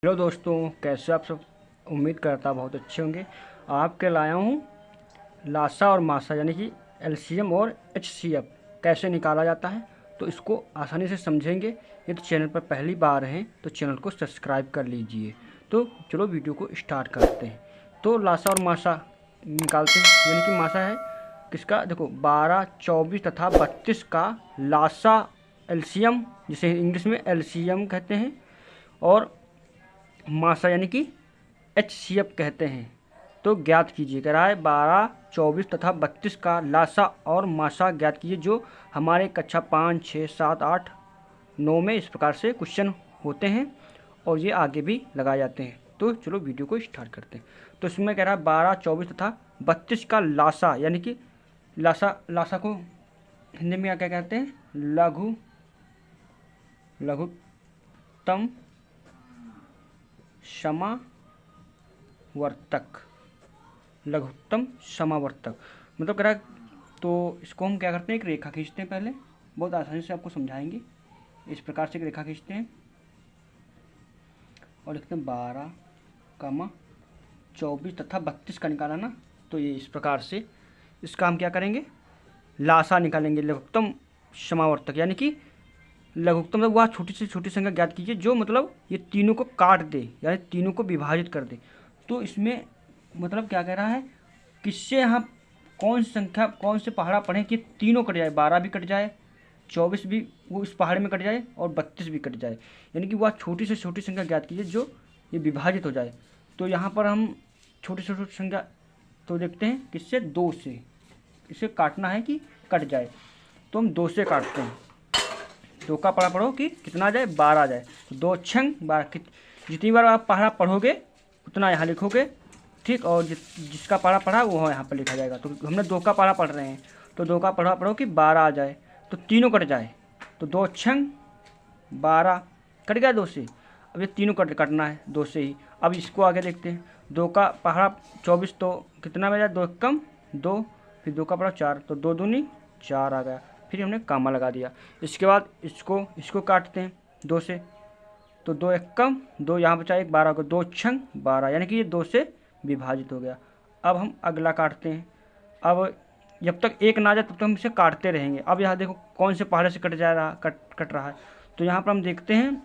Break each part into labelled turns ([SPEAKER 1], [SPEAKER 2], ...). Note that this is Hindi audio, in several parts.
[SPEAKER 1] हेलो दोस्तों, कैसे आप सब। उम्मीद करता बहुत अच्छे होंगे। आपके लाया हूँ लासा और मासा यानी कि एलसीएम और एचसीएफ कैसे निकाला जाता है, तो इसको आसानी से समझेंगे। ये तो चैनल पर पहली बार हैं तो चैनल को सब्सक्राइब कर लीजिए। तो चलो वीडियो को स्टार्ट करते हैं। तो लासा और मासा निकालते हैं, यानी कि मासा है किसका, देखो 12, 24 तथा 32 का लासा एलसीएम, जिसे इंग्लिश में एलसीएम कहते हैं, और मासा यानी कि एचसीएफ कहते हैं। तो ज्ञात कीजिए, कह रहा है 12, 24 तथा 32 का लासा और मासा ज्ञात कीजिए, जो हमारे कक्षा 5, 6, 7, 8, 9 में इस प्रकार से क्वेश्चन होते हैं और ये आगे भी लगाए जाते हैं। तो चलो वीडियो को स्टार्ट करते हैं। तो इसमें कह रहा है 12, 24 तथा 32 का लासा यानी कि लासा को हिंदी में क्या कहते हैं, लघुत्तम समावर्तक। लघुत्तम समावर्तक मतलब कह रहा है, तो इसको हम क्या करते हैं, एक रेखा खींचते हैं। पहले बहुत आसानी से आपको समझाएंगे। इस प्रकार से एक रेखा खींचते हैं और लिखते हैं 12, 24 तथा 32 का निकाला ना। तो ये इस प्रकार से इसका हम क्या करेंगे, लासा निकालेंगे, लघुत्तम समावर्तक। यानी कि लघुत्तम मतलब वह छोटी से छोटी संख्या ज्ञात कीजिए जो मतलब ये तीनों को काट दे, यानी तीनों को विभाजित कर दे। तो इसमें मतलब क्या कह रहा है, किससे यहाँ कौन सी संख्या, कौन से पहाड़ा पढ़ें कि तीनों कट जाए, 12 भी कट जाए, 24 भी वो इस पहाड़ में कट जाए और 32 भी कट जाए। यानी कि वह छोटी से छोटी संख्या ज्ञात कीजिए जो ये विभाजित हो जाए। तो यहाँ पर हम छोटी से छोटी संख्या तो देखते हैं किससे, 2 से। इसे काटना है कि कट जाए, तो हम 2 से काटते हैं। 2 का पढ़ा पढ़ो कि कितना आ जाए, 12 आ जाए। तो 2 छंग 12, जितनी बार आप पढ़ा पढ़ोगे उतना यहाँ लिखोगे, ठीक। और जिसका पढ़ा पढ़ा वो यहाँ पर लिखा जाएगा। तो हमने 2 का पढ़ा पढ़ रहे हैं, तो 2 का पढ़ा पढ़ो कि 12 आ जाए, तो तीनों कट जाए। तो 2 छंग 12 कट गया 2 से। अब ये तीनों कटना है 2 से ही। अब इसको आगे देखते हैं। 2 का पढ़ा 24, तो कितना बजा, 2 कम 2, फिर 2 का पढ़ा 4, तो 2 दूनी 4 आ गया। फिर हमने कामा लगा दिया। इसके बाद इसको काटते हैं 2 से। तो 2 एक कम 2, यहाँ बचा 1, 12 को 2 छंग 12, यानी कि ये 2 से विभाजित हो गया। अब हम अगला काटते हैं। अब जब तक 1 ना आ जाए तब तक हम इसे काटते रहेंगे। अब यहाँ देखो कौन से पहाड़े से कट रहा है। तो यहाँ पर हम देखते हैं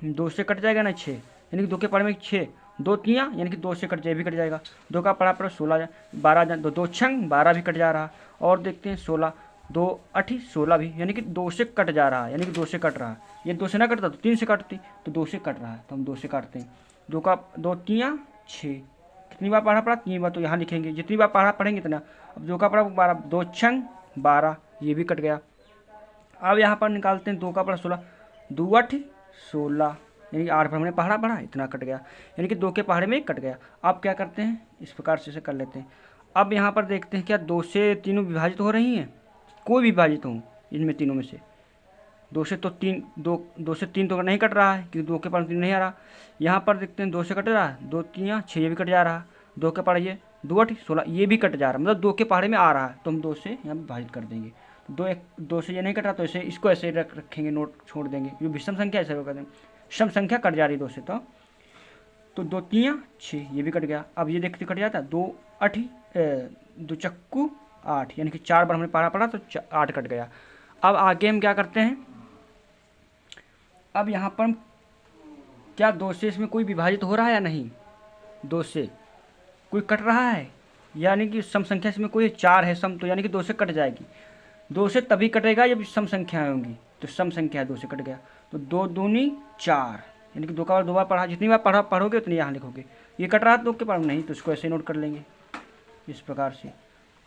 [SPEAKER 1] 2 से कट जाएगा ना 6, यानी कि 2 के पहाड़े में 6, 2 तियाँ यानी कि 2 से कट जाए, भी कट जाएगा। 2 का पढ़ा पर 16 12 जाए, तो 2 छंग 12 भी कट जा रहा। और देखते हैं 16, 2 8 16 भी, यानी कि 2 से कट जा रहा है, यानी कि 2 से कट रहा है। ये 2 से ना कटता तो 3 से काटती, तो 2 से कट रहा है तो हम 2 से काटते हैं। 2 का 2 तियाँ 6, कितनी बार पढ़ा 3 बार, तो यहाँ लिखेंगे जितनी बार पढ़ा पढ़ेंगे इतना। अब 2 का पढ़ा 12, 2 छंग 12, ये भी कट गया। अब यहाँ पर निकालते हैं 2 का पढ़ा 16, 2 8 16, यानी कि 8 पर हमने पहाड़ा पढ़ा इतना कट गया, यानी कि 2 के पहाड़े में कट गया। अब क्या करते हैं, इस प्रकार से कर लेते हैं। अब यहाँ पर देखते हैं क्या 2 से तीनों विभाजित हो रही हैं, कोई विभाजित हो इनमें तीनों में से। 2 से तो 3, 2 से 3 तो नहीं कट रहा है क्योंकि 2 के पार 3 नहीं आ रहा। यहाँ पर देखते हैं 2 से कट रहा है, 2 3 6, ये भी कट जा रहा। 2 के पहाड़े ये 2 8 16, ये भी कट जा रहा, मतलब 2 के पहाड़े में आ रहा है, तो हम 2 से यहाँ विभाजित कर देंगे। 2 से ये नहीं कट रहा तो इसे इसको ऐसे रखेंगे, नोट छोड़ देंगे। जो विषम संख्या ऐसे कर देंगे, सम संख्या कट जा रही 2 से, तो 2 3 6, ये भी कट गया। अब ये देखते कट जाता है 2 8 2 चक्कू 8, यानी कि 4 बार हमने पढ़ा पढ़ा तो 8 कट गया। अब आगे हम क्या करते हैं, अब यहाँ पर क्या 2 से इसमें कोई विभाजित हो रहा है या नहीं, 2 से कोई कट रहा है, यानी कि सम संख्या इसमें कोई 4 है सम, तो यानी कि 2 से कट जाएगी। 2 से तभी कटेगा जब सम संख्याएँ होंगी, तो सम संख्या 2 से कट गया। तो 2 दूनी 4, यानी कि 2 का 2 बार पढ़ा, जितनी बार पढ़ोगे उतनी यहाँ लिखोगे। ये कट रहा है 2 के पार नहीं, तो इसको ऐसे नोट कर लेंगे इस प्रकार से।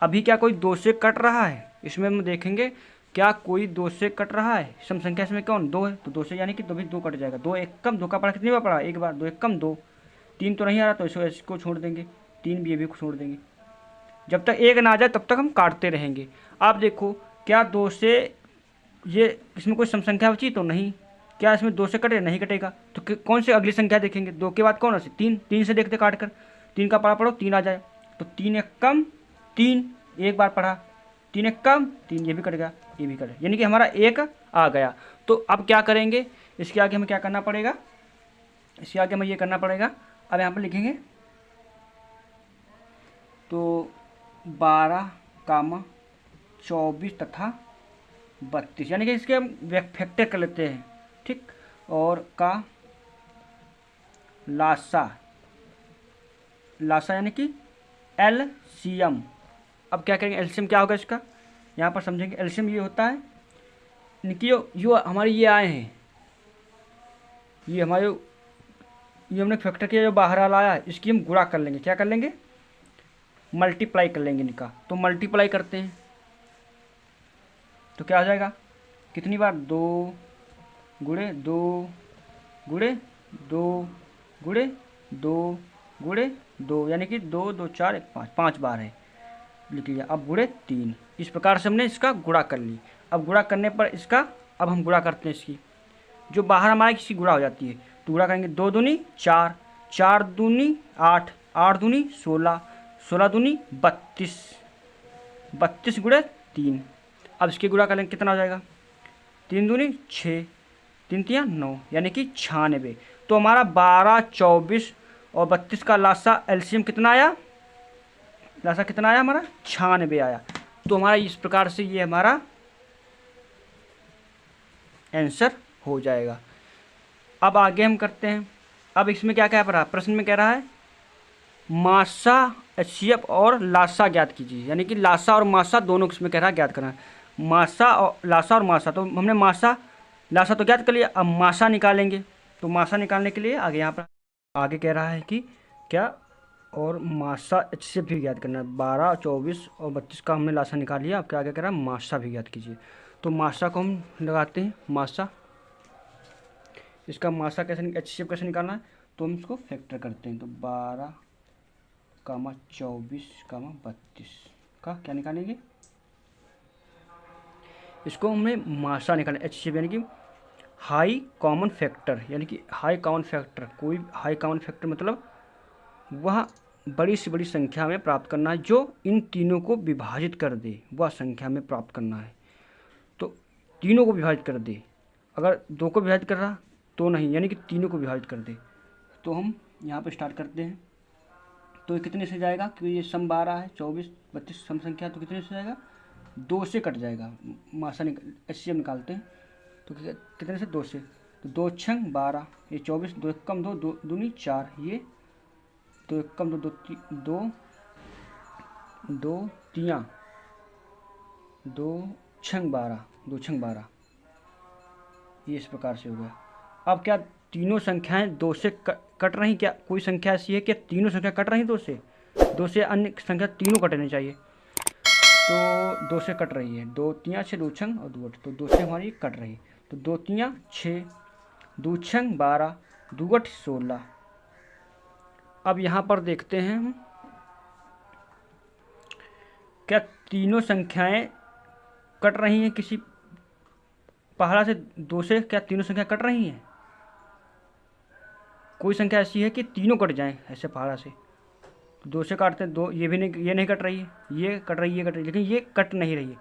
[SPEAKER 1] अभी क्या कोई 2 से कट रहा है, इसमें हम देखेंगे क्या कोई 2 से कट रहा है। सम संख्या इसमें कौन 2 है, तो 2 से यानी कि 2 भी 2 कट जाएगा। 2 एक कम 2 का पढ़ा कितनी बार पढ़ा, 1 बार। 2 एक कम 2, 3 तो नहीं आ रहा तो इसको छोड़ देंगे, 3 भी ये भी छोड़ देंगे। जब तक 1 ना आ जाए तब तक हम काटते रहेंगे। आप देखो क्या 2 से ये इसमें कोई सम संख्या बची तो नहीं, क्या इसमें 2 से कटे, नहीं कटेगा। तो कौन से अगली संख्या देखेंगे, 2 के बाद कौन सी, 3, 3 से देखते काट कर। 3 का पढ़ा पढ़ो 3 आ जाए, तो 3 एक कम 3, 1 बार पढ़ा, 3 एक कम 3, ये भी कट गया, ये भी कट गया, यानी कि हमारा 1 आ गया। तो अब क्या करेंगे, इसके आगे हमें क्या करना पड़ेगा, इसके आगे हमें ये करना पड़ेगा। अब यहाँ पर लिखेंगे तो 12, 24 तथा 32, यानी कि इसके हम फैक्टर कर लेते हैं, ठीक। और का लासा, लासा यानी कि एलसीएम। अब क्या करेंगे, एलसीएम क्या होगा इसका, यहाँ पर समझेंगे। एलसीएम ये होता है कि जो हमारे ये आए हैं, ये हमारे ये हमने फैक्टर किया जो बाहर वाला आया, इसकी हम गुणा कर लेंगे। क्या कर लेंगे, मल्टीप्लाई कर लेंगे इनका। तो मल्टीप्लाई करते हैं तो क्या हो जाएगा, कितनी बार, 2 गुणे 2 गुणे 2 गुणे 2 गुणे 2, यानी कि 2 2 4 1 5, 5 बार है, लिख लिया। अब गुणे 3, इस प्रकार से हमने इसका गुणा कर ली। अब गुणा करने पर इसका, अब हम गुणा करते हैं इसकी, जो बाहर हमारे किसी गुणा हो जाती है तो गुणा करेंगे। 2 दूनी 4, 4 दूनी 8, 8 दूनी 16, 16 दूनी 32, 32 गुणे 3। अब इसके गुणा करेंगे, कितना हो जाएगा, 3 दूनी 6, 3 तियाँ 9, यानी कि 96। तो हमारा 12, 24 और 32 का लासा एलसीएम कितना आया, लासा कितना आया हमारा, 96 आया। तो हमारा इस प्रकार से ये हमारा आंसर हो जाएगा। अब आगे हम करते हैं। अब इसमें क्या क्या पढ़ा, प्रश्न में कह रहा है मासा, एचसीएफ और लासा ज्ञात कीजिए, यानी कि लासा और मासा दोनों इसमें कह रहा है ज्ञात करना है। मासा और लासा और मासा, तो हमने मासा लासा तो ज्ञात कर लिया, अब मासा निकालेंगे। तो मासा निकालने के लिए आगे यहाँ पर आगे कह रहा है कि क्या, और मासा एचसीएफ भी ज्ञात करना है। 12, 24 और 32 का हमने लासा निकाल लिया। अब क्या आगे कह रहा है, मासा भी ज्ञात कीजिए। तो मासा को हम लगाते हैं, मासा, इसका मासा कैसे, एचसीएफ कैसे निकालना है, तो हम इसको फैक्टर करते हैं। तो 12, 24, 32 का क्या निकालेंगे, इसको हमें मासा निकालना, एचसीएफ यानी कि हाई कॉमन फैक्टर, यानी कि हाई कॉमन फैक्टर, कोई हाई कॉमन फैक्टर मतलब वह बड़ी से बड़ी संख्या में प्राप्त करना है जो इन तीनों को विभाजित कर दे, वह संख्या में प्राप्त करना है। तो तीनों को विभाजित कर दे, अगर 2 को विभाजित कर रहा तो नहीं, यानी कि तीनों को विभाजित कर दे। तो हम यहाँ पर स्टार्ट करते हैं। तो कितने से जाएगा, क्योंकि ये सम 12 है, 24, 32 सम संख्या, तो कितने से जाएगा, 2 से कट जाएगा। मासा एचसीएफ निकालते हैं तो कितने से, 2 से, तो 2 छंग 12, ये 24, 2 एकम 2, 2 दूनी 4, ये 2 एकम 2, 2 तियाँ 2 छंग 12, 2 छंग 12, ये इस प्रकार से हो गया। अब क्या तीनों संख्याएं 2 से कट रही, क्या कोई संख्या ऐसी है कि तीनों संख्या कट रही 2 से, 2 से अन्य संख्या तीनों कटनी चाहिए, तो 2 से कट रही है। 2 तियाँ 6, 2 छंग और 2 तो 2 से हमारी कट रही, तो 2 तियाँ 6, 2 छंग 12, 2 16। अब यहाँ पर देखते हैं हम, क्या तीनों संख्याएं कट रही हैं किसी पहाड़ा से, 2 से क्या तीनों संख्या कट रही हैं, कोई संख्या ऐसी है कि तीनों कट जाएं ऐसे पहाड़ा से, 2 से काटते हैं, 2 ये भी नहीं, ये नहीं कट रही है, ये कट रही है, ये कट रही है, लेकिन ये कट नहीं रही है।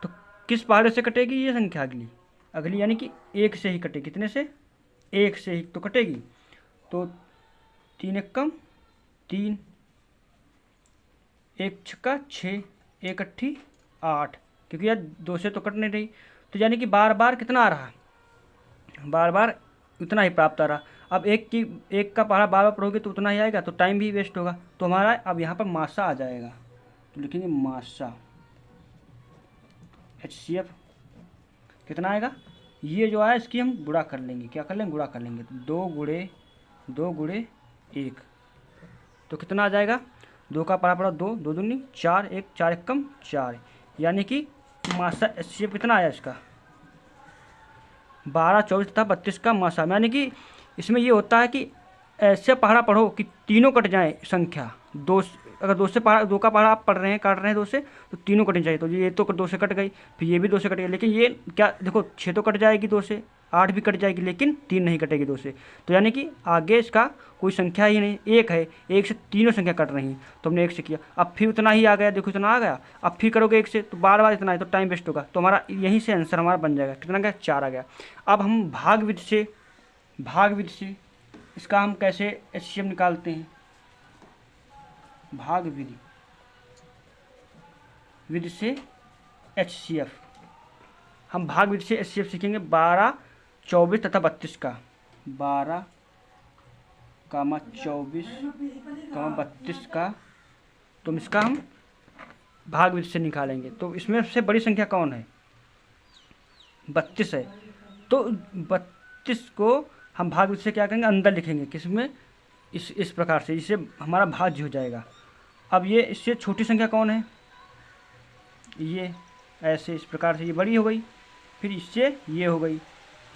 [SPEAKER 1] तो किस पहाड़े से कटेगी ये संख्या, अगली अगली यानी कि 1 से ही कटेगी, कितने से, 1 से ही तो कटेगी। तो 3 एकम 3, 1 छक्का 6, 1 अट्ठी 8, क्योंकि यार 2 से तो कट नहीं रही, तो यानी कि बार बार कितना आ रहा, बार बार उतना ही प्राप्त आ रहा। अब एक का पहाड़ा बार बार पढ़ोगे तो उतना ही आएगा, तो टाइम भी वेस्ट होगा। तो हमारा अब यहाँ पर मासा आ जाएगा, तो लिखेंगे मासा एचसीएफ कितना आएगा, ये जो आया इसकी हम गुणा कर लेंगे, क्या कर लेंगे, गुणा कर लेंगे। तो 2 गुणे 1, तो कितना आ जाएगा, 2 का पहाड़ा पड़ा 2, 2 दूनी 4, 1 4 एकम 4, यानी कि मासा एचसीएफ कितना आया इसका, 12, 24 तथा 32 का मासा। यानी कि इसमें ये होता है कि ऐसे पहाड़ा पढ़ो कि तीनों कट जाए संख्या, 2 अगर 2 से पहाड़ा, 2 का पहाड़ा आप पढ़ रहे हैं, काट रहे हैं 2 से, तो तीनों कटनी चाहिए। तो ये तो 2 से कट गई, फिर ये भी 2 से कट गई, लेकिन ये क्या देखो 6 तो कट जाएगी 2 से, 8 भी कट जाएगी, लेकिन 3 नहीं कटेगी 2 से। तो यानी कि आगे इसका कोई संख्या ही नहीं, 1 है, 1 से तीनों संख्या कट रही हैं, तो हमने 1 से किया। अब फिर उतना ही आ गया, देखो इतना आ गया, अब फिर करोगे 1 से, तो बार बार इतना है, तो टाइम वेस्ट होगा। तो हमारा यहीं से आंसर हमारा बन जाएगा, कितना गया, 4 आ गया। अब हम भाग विधि से इसका हम कैसे एचसीएफ निकालते हैं, भाग विधि, विधि से एचसीएफ। हम भाग विधि से एचसीएफ सीखेंगे 12, 24 तथा 32 का, 12, 24, 32 का। तो इसका हम भाग विधि से निकालेंगे। तो इसमें सबसे बड़ी संख्या कौन है, 32 है। तो 32 को हम भाग विधि से क्या करेंगे, अंदर लिखेंगे, किसमें, इस प्रकार से, इससे हमारा भाज्य हो जाएगा। अब ये इससे छोटी संख्या कौन है, ये ऐसे इस प्रकार से, ये बड़ी हो गई, फिर इससे ये हो गई,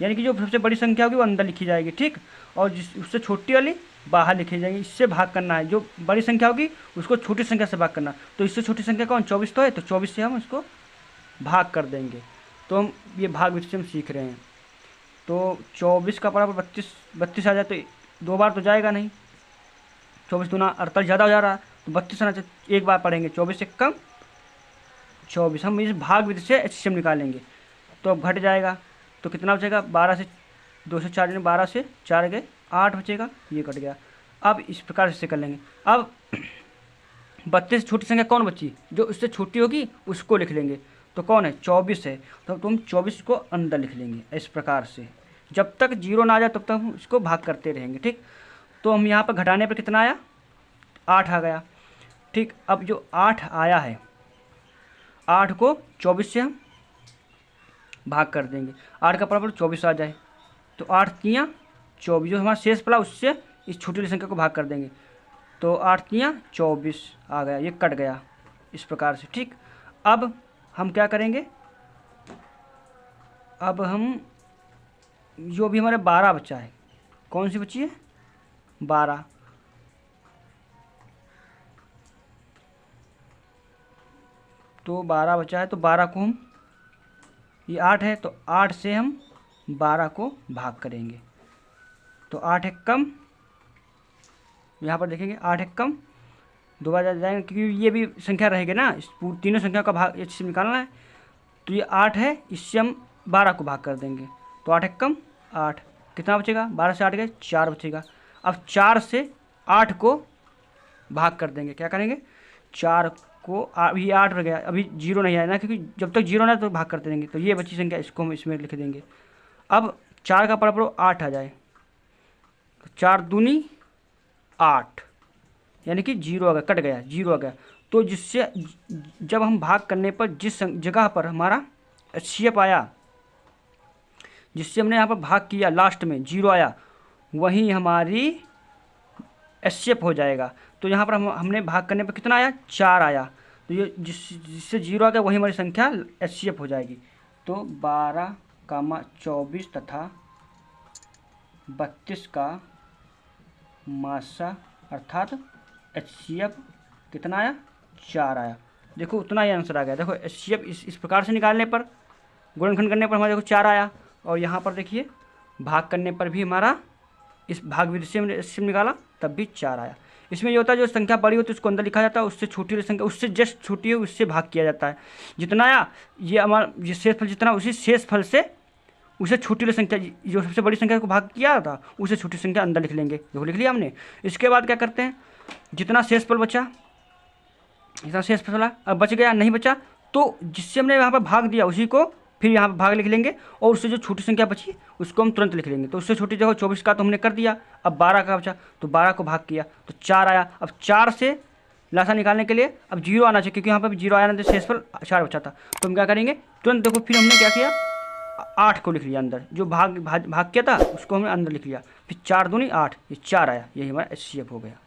[SPEAKER 1] यानी कि जो सबसे बड़ी संख्या होगी वो अंदर लिखी जाएगी, ठीक। और जिस उससे छोटी वाली बाहर लिखी जाएगी। इससे भाग करना है, जो बड़ी संख्या होगी उसको छोटी संख्या से भाग करना। तो इससे छोटी संख्या कौन, 24 तो है, तो 24 से हम इसको भाग कर देंगे। तो हम ये भाग विधि से हम सीख रहे हैं। तो 24 का बराबर 32 आ जाए तो 2 बार तो जाएगा नहीं, 24 दूना 48 ज़्यादा हो जा रहा है, तो 32 आना चाहिए, 1 बार पढ़ेंगे, 24 से कम 24। हम इस भाग विधि से एचसीएफ निकालेंगे। तो अब घट जाएगा, तो कितना बचेगा, 12 से 2 से 4 12 से 4 गए 8 बचेगा, ये कट गया। अब इस प्रकार से कर लेंगे। अब 32 से छोटी संख्या कौन बची, जो उससे छोटी होगी उसको लिख लेंगे। तो कौन है, 24 है, तो तुम 24 को अंदर लिख लेंगे इस प्रकार से। जब तक 0 ना आ जाए तब तक हम इसको भाग करते रहेंगे, ठीक। तो हम यहाँ पर घटाने पर कितना आया, 8 आ गया, ठीक। अब जो 8 आया है, 8 को 24 से हम भाग कर देंगे। 8 का बराबर 24 आ जाए, तो 8 तियाँ 24, जो हमारा शेष पड़ा उससे इस छोटी वाली संख्या को भाग कर देंगे। तो 8 तियाँ 24 आ गया, ये कट गया इस प्रकार से, ठीक। अब हम क्या करेंगे, अब हम जो भी हमारे 12 बचा है, कौन सी बची है, 12, तो 12 बचा है, तो 12 को हम, ये 8 है तो 8 से हम 12 को भाग करेंगे। तो 8 एक कम, यहाँ पर देखेंगे 8 एक कम, 2 बार जाएंगे, क्योंकि ये भी संख्या रहेगी ना, इस तीनों संख्या का भाग इससे निकालना है। तो ये 8 है, इससे हम 12 को भाग कर देंगे। तो 8 एक कम 8, कितना बचेगा, 12 से 8 गए 4 बचेगा। अब 4 से 8 को भाग कर देंगे, क्या करेंगे, 4 को, अभी 8 रह गया, अभी 0 नहीं आया ना, क्योंकि जब तक 0 ना तो भाग करते रहेंगे। तो ये बची संख्या, इसको हम इसमें लिख देंगे। अब 4 का बराबर 8 आ जाए, तो 4 दूनी 8, यानी कि 0 आ गया, कट गया, 0 आ गया। तो जिससे जब हम भाग करने पर जिस जगह पर हमारा एचसीएफ आया, जिससे हमने यहाँ पर भाग किया, लास्ट में 0 आया, वहीं हमारी एचसीएफ हो जाएगा। तो यहाँ पर हमने भाग करने पर कितना आया, 4 आया, तो ये जिससे 0 आ गया वही हमारी संख्या एचसीएफ हो जाएगी। तो 12, 24 तथा 32 का मासा अर्थात एचसीएफ कितना आया, 4 आया। देखो उतना ही आंसर आ गया। देखो एचसीएफ इस प्रकार से निकालने पर, गुणनखंड करने पर हमारे देखो 4 आया, और यहाँ पर देखिए भाग करने पर भी हमारा इस भाग विधि से हमने एचसीएफ निकाला तब भी 4 आया। इसमें ये होता है, जो संख्या बड़ी होती है उसको अंदर लिखा जाता है, उससे छोटी वाली संख्या, उससे जस्ट छोटी है उससे भाग किया जाता है। जितना आया ये हमारा, ये शेष फल जितना, उसी शेष फल से उसे छोटी वाली संख्या, जो सबसे बड़ी संख्या को भाग किया था उसे छोटी संख्या अंदर लिख लेंगे। देखो लिख लिया हमने। इसके बाद क्या करते हैं, जितना शेष फल बचा, जितना शेष फल अब बच गया, नहीं बचा, तो जिससे हमने यहाँ पर भाग दिया उसी को फिर यहाँ पर भाग लिख लेंगे, और उससे जो छोटी संख्या बची उसको हम तुरंत लिख लेंगे। तो उससे छोटी जगह 24 का तो हमने कर दिया, अब 12 का बचा, तो 12 को भाग किया तो 4 आया। अब 4 से लासा निकालने के लिए अब 0 आना चाहिए, क्योंकि यहाँ पर 0 आया ना, तो शेषफल 4 बचा था। तो हम क्या करेंगे, तुरंत देखो फिर हमने क्या किया, 8 को लिख लिया अंदर, जो भाग किया था उसको हमने अंदर लिख लिया, फिर 4 दूनी 8, ये 4 आया, यही हमारा एचसीएफ हो गया।